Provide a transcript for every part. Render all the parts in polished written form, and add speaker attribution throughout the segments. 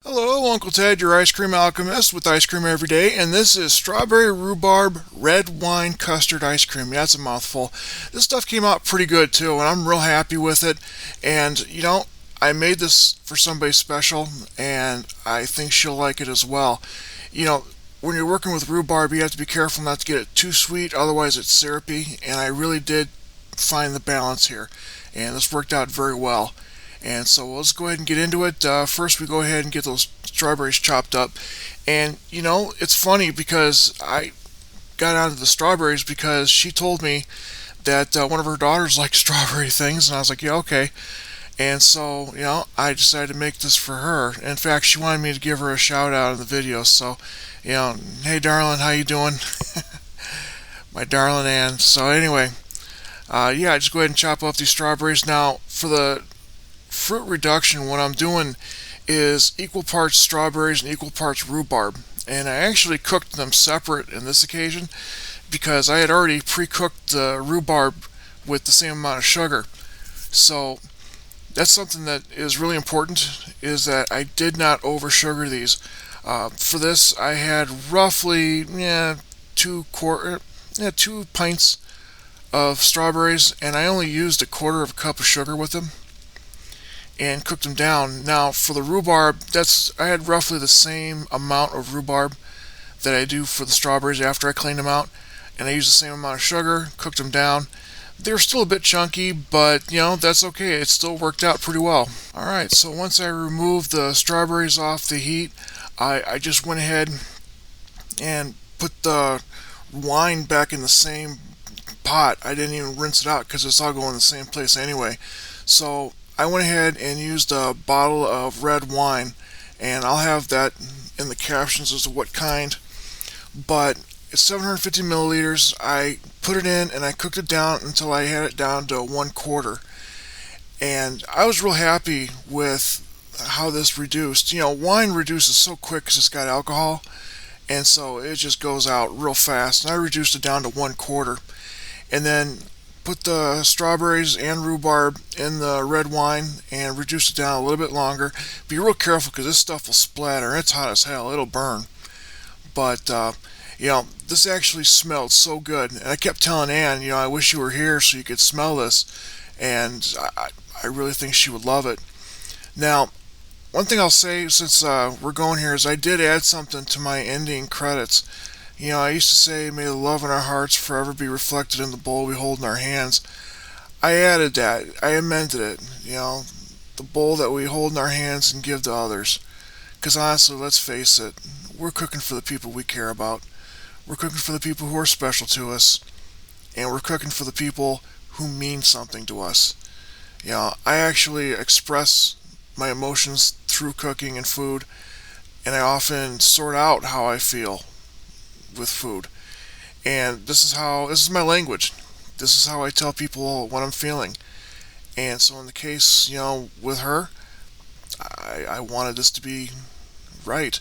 Speaker 1: Hello, Uncle Ted, your ice cream alchemist with ice cream every day, and this is strawberry-rhubarb red wine custard ice cream. Yeah, that's a mouthful. This stuff came out pretty good too, and I'm real happy with it. And I made this for somebody special, and I think she'll like it as well. You know, when you're working with rhubarb, you have to be careful not to get it too sweet, otherwise it's syrupy. And I really did find the balance here, and this worked out very well. And so let's go ahead and get into it. First, we go ahead and get those strawberries chopped up. And it's funny because I got onto the strawberries because she told me that one of her daughters liked strawberry things, and I was like, yeah, okay. And so, I decided to make this for her. In fact, she wanted me to give her a shout out in the video. So, hey, darling, how you doing? My darling Ann. So anyway, yeah, just go ahead and chop up these strawberries. Now, for the fruit reduction, what I'm doing is equal parts strawberries and equal parts rhubarb. And I actually cooked them separate in this occasion because I had already pre-cooked the rhubarb with the same amount of sugar. So that's something that is really important, is that I did not over sugar these. For this, I had roughly 2 pints of strawberries, and I only used a quarter of a cup of sugar with them and cooked them down. Now for the rhubarb, I had roughly the same amount of rhubarb that I do for the strawberries after I cleaned them out, and I used the same amount of sugar, cooked them down. They're still a bit chunky, but that's okay. It still worked out pretty well. Alright, so once I removed the strawberries off the heat, I just went ahead and put the wine back in the same pot. I didn't even rinse it out because it's all going in the same place anyway. So I went ahead and used a bottle of red wine, and I'll have that in the captions as to what kind. But it's 750 milliliters. I put it in and I cooked it down until I had it down to 1/4. And I was real happy with how this reduced. Wine reduces so quick because it's got alcohol, and so it just goes out real fast. And I reduced it down to 1/4. And then put the strawberries and rhubarb in the red wine and reduce it down a little bit longer. Be real careful because this stuff will splatter. It's hot as hell. It'll burn. But this actually smelled so good. And I kept telling Ann, I wish you were here so you could smell this. And I really think she would love it. Now, one thing I'll say since we're going here is I did add something to my ending credits. I used to say, may the love in our hearts forever be reflected in the bowl we hold in our hands. I added that. I amended it. The bowl that we hold in our hands and give to others. Because honestly, let's face it, we're cooking for the people we care about. We're cooking for the people who are special to us. And we're cooking for the people who mean something to us. I actually express my emotions through cooking and food. And I often sort out how I feel with food. And this is my language. This is how I tell people what I'm feeling. And so in the case, with her, I wanted this to be right.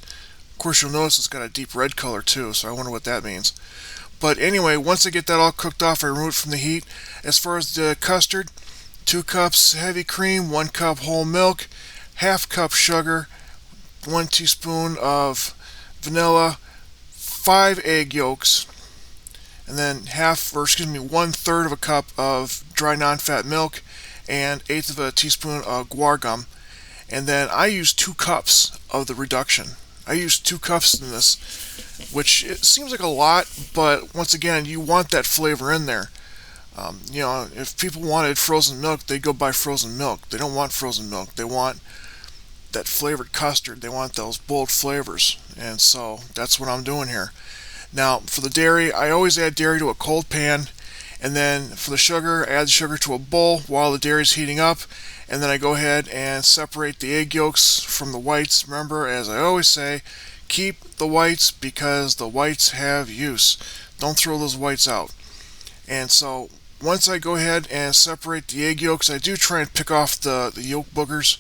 Speaker 1: Of course, you'll notice it's got a deep red color too, so I wonder what that means. But anyway, once I get that all cooked off, I remove it from the heat. As far as the custard, 2 cups heavy cream, 1 cup whole milk, half cup sugar, 1 teaspoon of vanilla, 5 egg yolks, and then 1/3 of a cup of dry non-fat milk, and 1/8 of a teaspoon of guar gum. And then I use 2 cups of the reduction. I use 2 cups in this, which it seems like a lot, but once again, you want that flavor in there. If people wanted frozen milk, they'd go buy frozen milk. They don't want frozen milk. They want that flavored custard. They want those bold flavors, and so that's what I'm doing here. Now for the dairy, I always add dairy to a cold pan, and then for the sugar, I add the sugar to a bowl while the dairy is heating up, and then I go ahead and separate the egg yolks from the whites. Remember, as I always say, keep the whites because the whites have use. Don't throw those whites out. And so once I go ahead and separate the egg yolks, I do try and pick off the yolk boogers.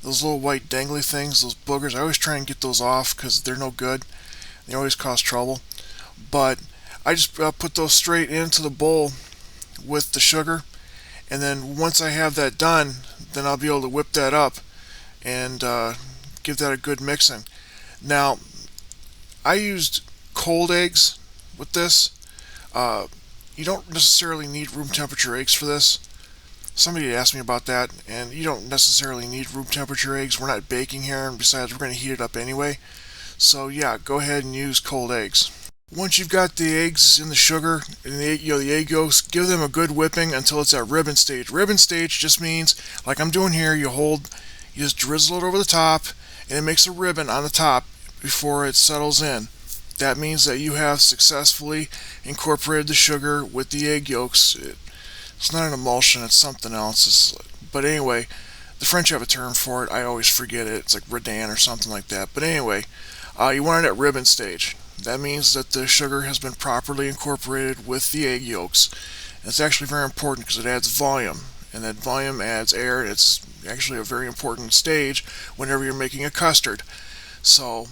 Speaker 1: Those little white dangly things, those boogers, I always try and get those off because they're no good. They always cause trouble. But I just put those straight into the bowl with the sugar, and then once I have that done, then I'll be able to whip that up and give that a good mixing. Now, I used cold eggs with this. Uh, you don't necessarily need room temperature eggs for this. Somebody asked me about that, and you don't necessarily need room temperature eggs. We're not baking here, and besides, we're going to heat it up anyway. So yeah, go ahead and use cold eggs. Once you've got the eggs in the sugar and the egg yolks, give them a good whipping until it's at ribbon stage. Ribbon stage just means, like I'm doing here, you just drizzle it over the top, and it makes a ribbon on the top before it settles in. That means that you have successfully incorporated the sugar with the egg yolks. It's not an emulsion, it's something else. But anyway, the French have a term for it. I always forget it. It's like Redan or something like that. But anyway, you want it at ribbon stage. That means that the sugar has been properly incorporated with the egg yolks. And it's actually very important because it adds volume, and that volume adds air. It's actually a very important stage whenever you're making a custard. So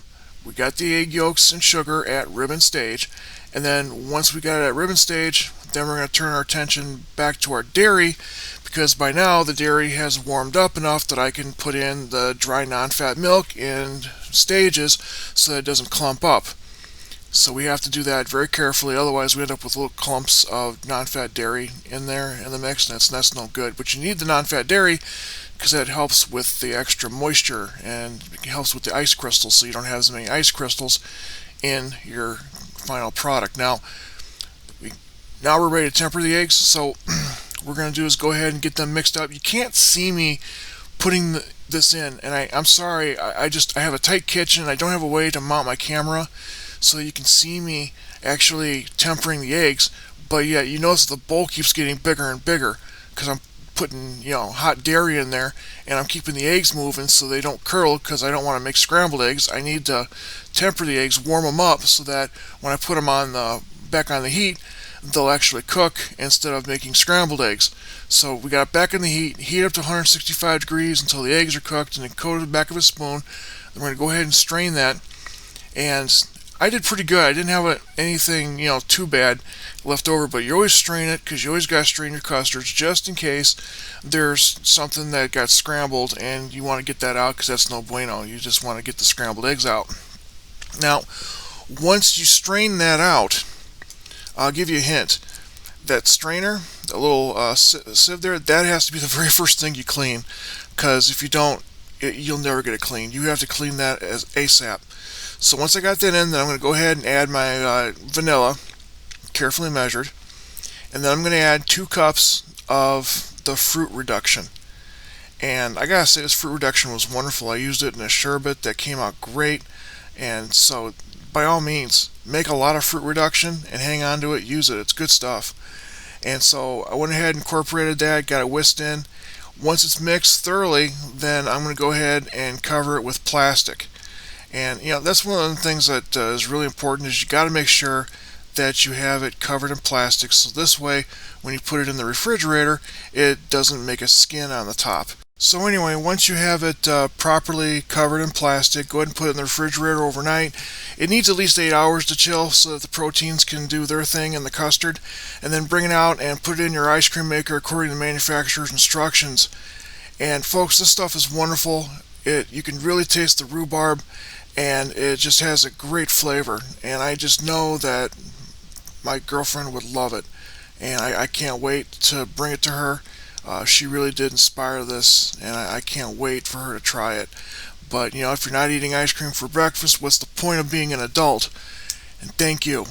Speaker 1: we got the egg yolks and sugar at ribbon stage, and then once we got it at ribbon stage, then we're going to turn our attention back to our dairy, because by now the dairy has warmed up enough that I can put in the dry non-fat milk in stages so that it doesn't clump up. So we have to do that very carefully, otherwise we end up with little clumps of non-fat dairy in there in the mix, and that's no good. But you need the non-fat dairy because that helps with the extra moisture, and it helps with the ice crystals, so you don't have as many ice crystals in your final product. Now we're ready to temper the eggs, so what we're going to do is go ahead and get them mixed up. You can't see me putting this in, and I'm sorry, I have a tight kitchen. I don't have a way to mount my camera so you can see me actually tempering the eggs, but yeah, you notice the bowl keeps getting bigger and bigger because I'm putting hot dairy in there, and I'm keeping the eggs moving so they don't curdle, because I don't want to make scrambled eggs. I need to temper the eggs, warm them up so that when I put them back on the heat, they'll actually cook instead of making scrambled eggs. So we got it back in the heat up to 165 degrees until the eggs are cooked, and then coat it the back of a spoon. Then we're going to go ahead and strain that, and I did pretty good. I didn't have anything too bad left over, but you always strain it because you always got to strain your custards just in case there's something that got scrambled and you want to get that out, because that's no bueno. You just want to get the scrambled eggs out. Now, once you strain that out, I'll give you a hint. That strainer, the little sieve there, that has to be the very first thing you clean, because if you don't, you'll never get it clean. You have to clean that as ASAP. So once I got that in, then I'm going to go ahead and add my vanilla, carefully measured, and then I'm going to add 2 cups of the fruit reduction. And I gotta say, this fruit reduction was wonderful. I used it in a sherbet that came out great, and so by all means, make a lot of fruit reduction and hang on to it, use it, it's good stuff. And so I went ahead and incorporated that, got it whisked in. Once it's mixed thoroughly, then I'm going to go ahead and cover it with plastic. And that's one of the things that is really important, is you got to make sure that you have it covered in plastic, so this way when you put it in the refrigerator, it doesn't make a skin on the top. So anyway, once you have it properly covered in plastic, go ahead and put it in the refrigerator overnight. It needs at least 8 hours to chill so that the proteins can do their thing in the custard, and then bring it out and put it in your ice cream maker according to the manufacturer's instructions. And folks, this stuff is wonderful. You can really taste the rhubarb, and it just has a great flavor, and I just know that my girlfriend would love it, and I can't wait to bring it to her. She really did inspire this, and I can't wait for her to try it. But if you're not eating ice cream for breakfast, what's the point of being an adult? And thank you.